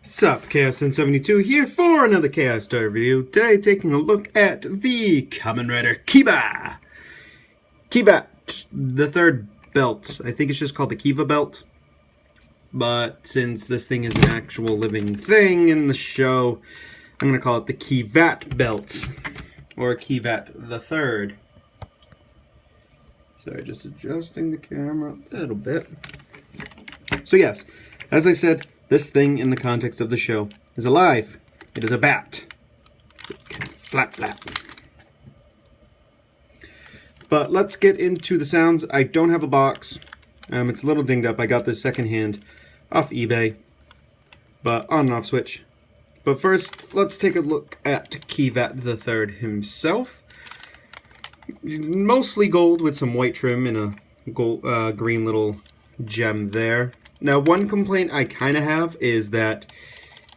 Sup, Chaos1072 here for another Chaos Story review. Today taking a look at the Kamen Rider Kiva. Kivat, the third belt. I think it's just called the Kiva belt. But since this thing is an actual living thing in the show, I'm going to call it the Kivat belt. Or Kivat the third. Sorry, just adjusting the camera a little bit. So yes, as I said, this thing in the context of the show is alive. It is a bat. It can flap flap. But let's get into the sounds. I don't have a box. It's a little dinged up. I got this secondhand off eBay. But on and off switch. But first, let's take a look at Kivat the Third himself. Mostly gold with some white trim and a gold, green little gem there. Now, one complaint I kind of have is that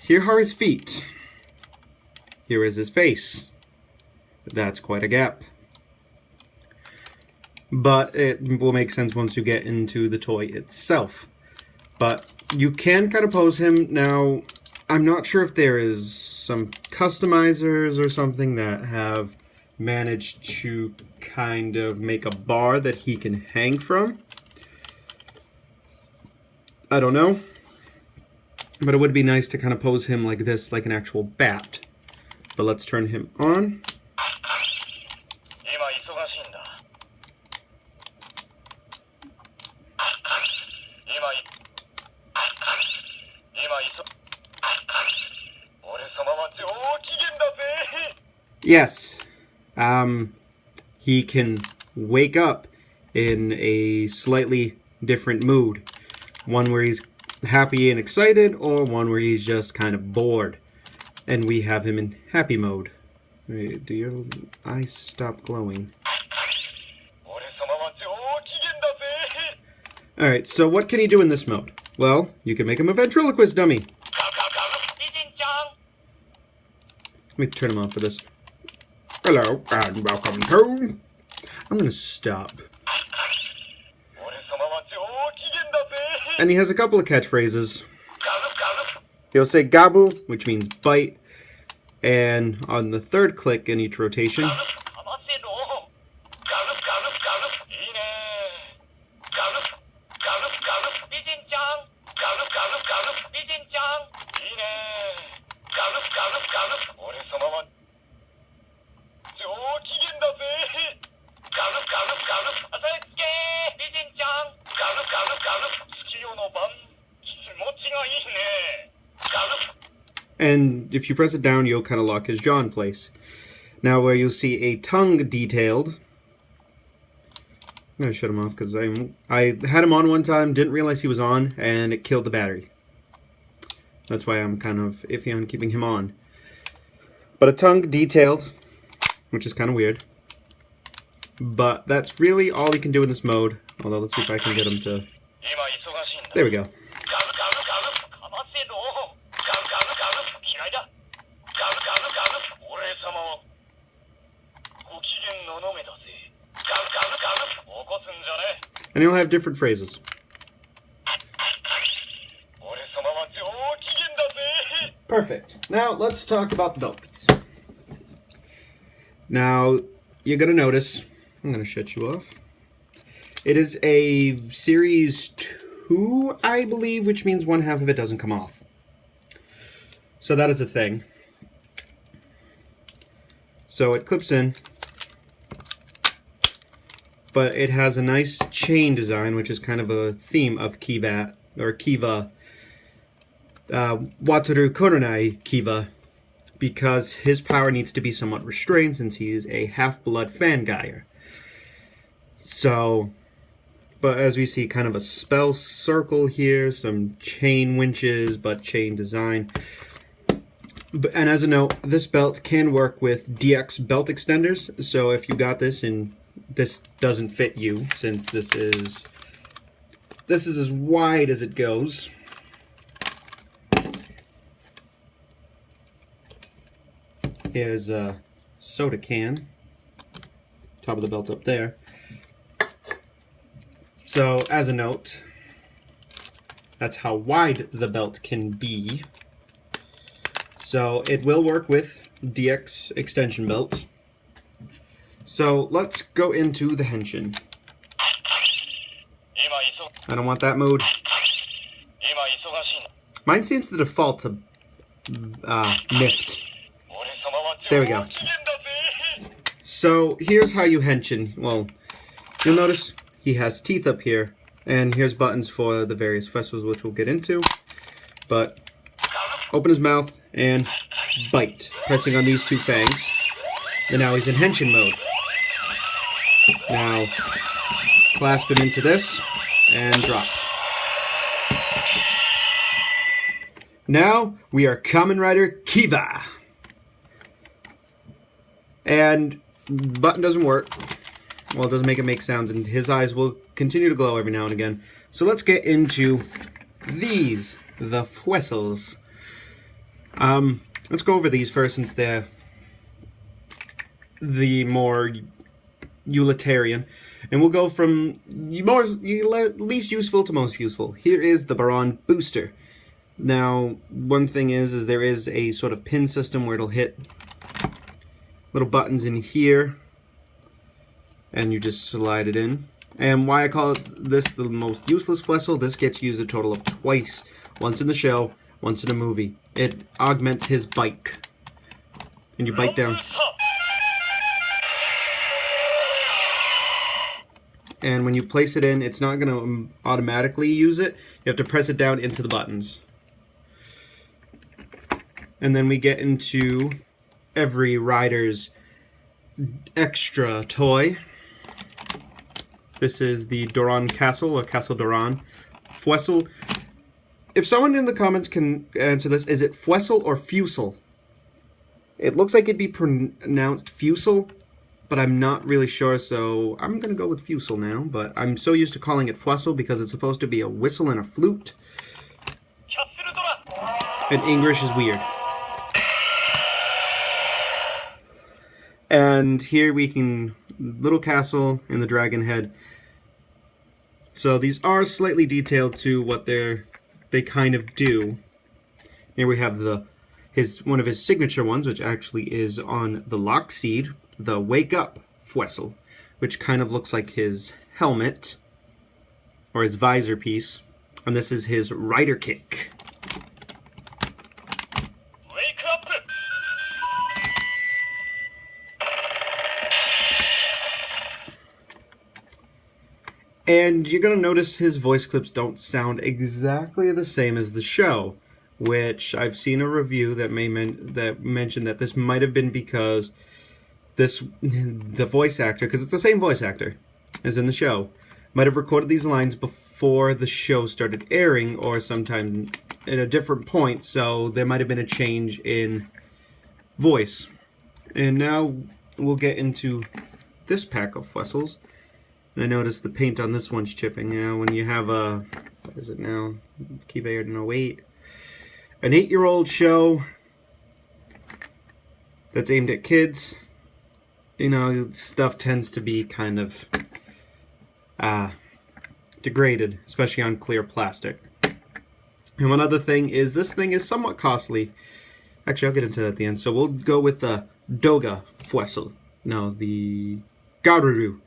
here are his feet. Here is his face. That's quite a gap. But it will make sense once you get into the toy itself. But you can kind of pose him. Now, I'm not sure if there is some customizers or something that have managed to kind of make a bar that he can hang from. I don't know, but it would be nice to kind of pose him like this, like an actual bat. But let's turn him on. Yes, he can wake up in a slightly different mood. One where he's happy and excited, or one where he's just kind of bored. And we have him in happy mode. Wait, do your eyes stop glowing? Alright, so what can he do in this mode? Well, you can make him a ventriloquist dummy. Let me turn him on for this. Hello, and welcome to... I'm gonna stop. And he has a couple of catchphrases. He'll say Gabu, which means bite, and on the third click in each rotation, and if you press it down, you'll kind of lock his jaw in place. Now, where you'll see a tongue detailed, I'm going to shut him off because I had him on one time, didn't realize he was on, and it killed the battery. That's why I'm kind of iffy on keeping him on. But a tongue detailed, which is kind of weird. But that's really all he can do in this mode. Although, let's see if I can get him to... There we go. And he'll have different phrases. Perfect. Now, let's talk about the belt piece. Now, you're going to notice... I'm going to shut you off. It is a Series 2, I believe, which means one half of it doesn't come off. So that is a thing. So it clips in. But it has a nice chain design, which is kind of a theme of Kivat, or Kiva. Wataru Koronai Kiva. Because his power needs to be somewhat restrained since he is a half-blood Fangire. So, but as we see, kind of a spell circle here, some chain winches, but chain design. And as a note, this belt can work with DX belt extenders, so if you got this and this doesn't fit you, since this is as wide as it goes. Here's a soda can. Top of the belt up there. So, as a note, that's how wide the belt can be. So it will work with DX extension belts. So let's go into the henshin. I don't want that mode. Mine seems to default to Mift. There we go. So here's how you henshin. Well, you'll notice he has teeth up here, and here's buttons for the various vessels, which we'll get into. But open his mouth and bite, pressing on these two fangs. And now he's in henshin mode. Now clasp him into this and drop. Now we are Kamen Rider Kiva. And button doesn't work. Well, it doesn't make sounds, and his eyes will continue to glow every now and again. So let's get into these, the Fwessels. Let's go over these first, since they're the more utilitarian. And we'll go from least useful to most useful. Here is the Baron Booster. Now, one thing is there is a sort of pin system where it'll hit little buttons in here, and you just slide it in. And why I call this the most useless Fwessel, this gets used a total of twice. Once in the show, once in a movie. It augments his bite. And you bite down. And when you place it in, it's not going to automatically use it. You have to press it down into the buttons. And then we get into every rider's extra toy. This is the Doran Castle, or Castle Doran. Fwessel. If someone in the comments can answer this, is it Fwessel or Fusel? It looks like it'd be pronounced Fusel, but I'm not really sure, so I'm going to go with Fusel now. But I'm so used to calling it Fwessel because it's supposed to be a whistle and a flute. And English is weird. And here we can, little castle and the dragon head. So these are slightly detailed to what they kind of do. Here we have one of his signature ones, which actually is on the Lockseed, the Wake Up Fwessel, which kind of looks like his helmet or his visor piece. And this is his rider kick. Wake up! And you're going to notice his voice clips don't sound exactly the same as the show, which I've seen a review that mentioned that this might have been because the voice actor, because it's the same voice actor as in the show, might have recorded these lines before the show started airing or sometime at a different point, so there might have been a change in voice. And now we'll get into this pack of Fwessels. And I noticed the paint on this one's chipping. Now, when you have a, what is it now? Kiva aired in 08. An 8-year-old show that's aimed at kids, you know, stuff tends to be kind of degraded, especially on clear plastic. And one other thing is this thing is somewhat costly. Actually, I'll get into that at the end. So we'll go with the Doga Fwessel. No, the Garuru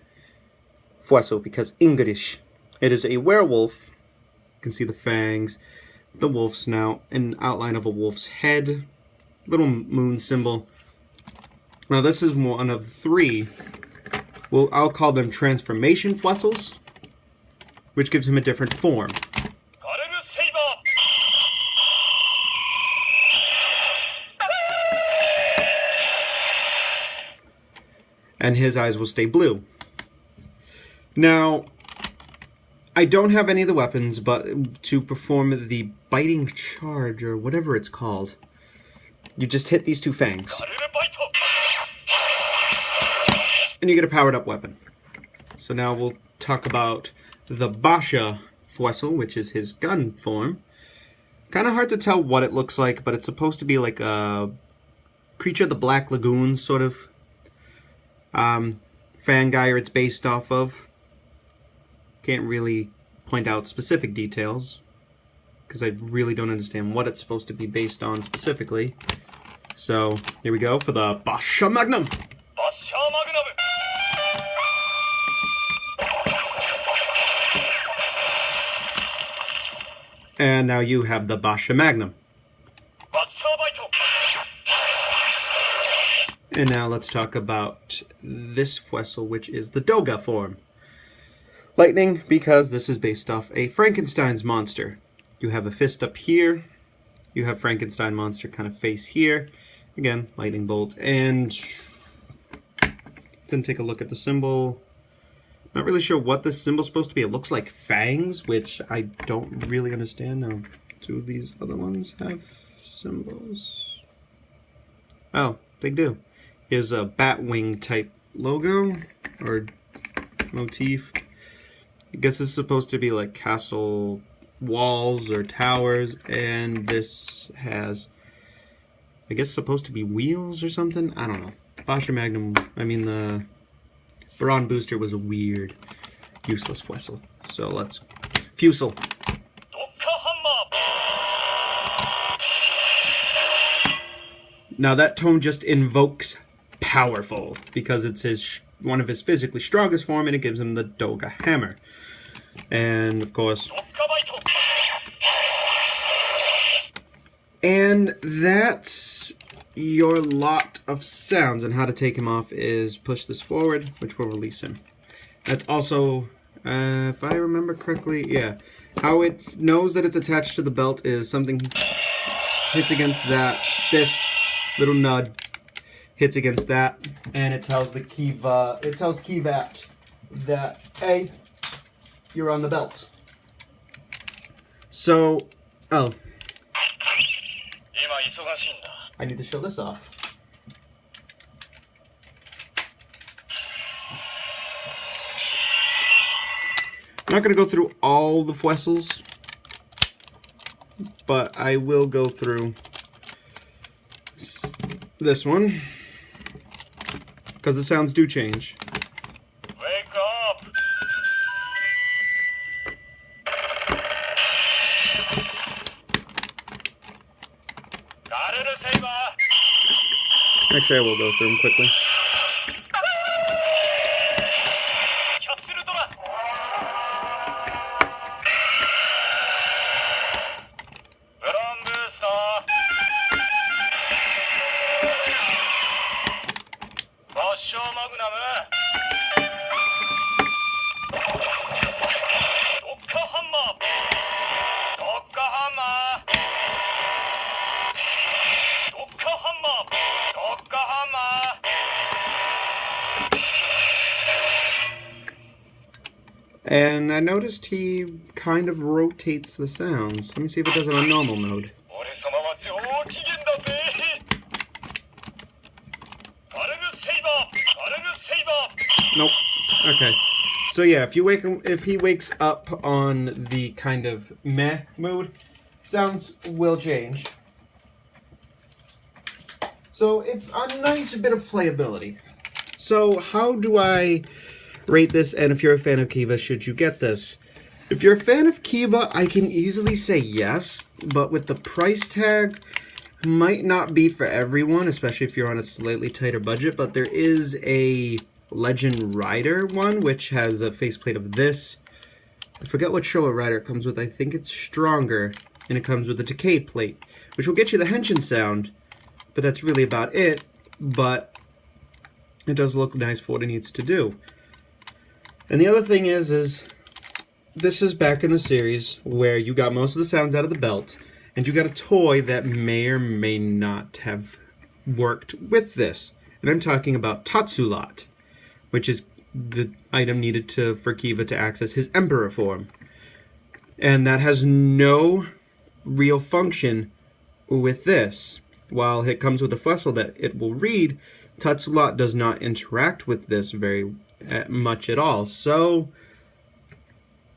Fwessel, because English. It is a werewolf. You can see the fangs, the wolf snout, an outline of a wolf's head, little moon symbol. Now this is one of 3. I'll call them transformation Fwessels, which gives him a different form. And his eyes will stay blue. Now, I don't have any of the weapons, but to perform the biting charge, or whatever it's called, you just hit these 2 fangs. And you get a powered up weapon. So now we'll talk about the Basha Fwessel, which is his gun form. Kind of hard to tell what it looks like, but it's supposed to be like a Creature of the Black Lagoon sort of Fangire it's based off of. Can't really point out specific details because I really don't understand what it's supposed to be based on specifically. So here we go for the Basha Magnum. And now you have the Basha Magnum. And now let's talk about this Fuessel, which is the Doga form. Lightning, because this is based off a Frankenstein's monster. You have a fist up here. You have Frankenstein monster kind of face here. Again, lightning bolt. And then take a look at the symbol. Not really sure what this symbol's supposed to be. It looks like fangs, which I don't really understand. Now, do these other ones have symbols? Oh, they do. Here's a bat wing type logo or motif. I guess it's supposed to be like castle walls or towers, and this has, I guess, supposed to be wheels or something. I don't know. Basha Magnum, I mean the Baron Booster was a weird, useless Fuessel. So let's Fusel. Now that tone just invokes powerful because it's one of his physically strongest form, and it gives him the Doga Hammer. And of course, and that's your lot of sounds. And how to take him off is push this forward, which will release him. That's also, if I remember correctly, yeah, how it knows that it's attached to the belt is something hits against that, this little nud hits against that, and it tells the Kiva, it tells Kivat that, hey, you're on the belt. So, oh, I need to show this off. I'm not going to go through all the Fuessels, but I will go through this one, because the sounds do change. Wake up! Actually, I will go through them quickly. And I noticed he kind of rotates the sounds. Let me see if it does it on normal mode. Nope. Okay. So yeah, if he wakes up on the kind of meh mood, sounds will change. So it's a nice bit of playability. So how do I rate this, and if you're a fan of Kiva, should you get this? If you're a fan of Kiva, I can easily say yes, but with the price tag, might not be for everyone, especially if you're on a slightly tighter budget, but there is a Legend Rider one, which has a faceplate of this. I forget what Showa Rider it comes with. I think it's Stronger, and it comes with a Decay plate, which will get you the Henshin sound, but that's really about it, but it does look nice for what it needs to do. And the other thing is this is back in the series where you got most of the sounds out of the belt, and you got a toy that may or may not have worked with this. And I'm talking about Tatsulot, which is the item needed for Kiva to access his Emperor form. And that has no real function with this. While it comes with a Fuessel that it will read, Tatsulot does not interact with this very much at all. So,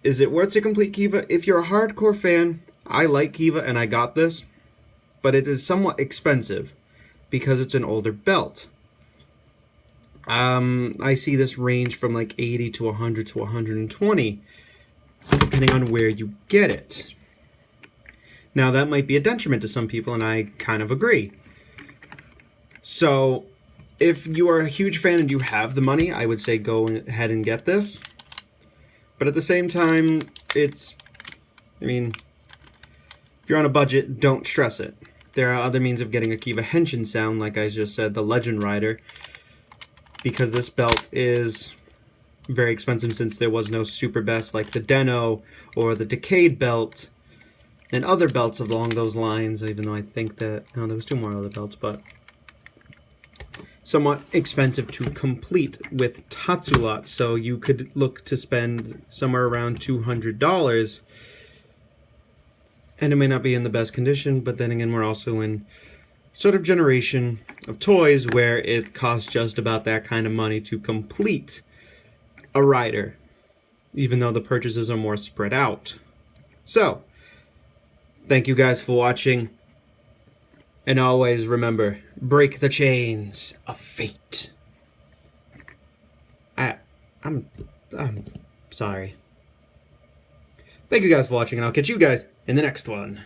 is it worth to complete Kiva? If you're a hardcore fan, I like Kiva and I got this, but it is somewhat expensive because it's an older belt. I see this range from like 80 to 100 to 120, depending on where you get it. Now that might be a detriment to some people, and I kind of agree. So, if you are a huge fan and you have the money, I would say go ahead and get this. But at the same time, if you're on a budget, don't stress it. There are other means of getting a Kiva Henshin sound, like I just said, the Legend Rider, because this belt is very expensive since there was no super best like the Deno or the Decade belt and other belts along those lines, even though I think that, no, there was 2 more other belts, but somewhat expensive to complete with Tatsulot, so you could look to spend somewhere around $200. And it may not be in the best condition, but then again, we're also in sort of generation of toys where it costs just about that kind of money to complete a rider, even though the purchases are more spread out. So, thank you guys for watching, and always remember, break the chains of fate. I'm sorry. Thank you guys for watching, and I'll catch you guys in the next one.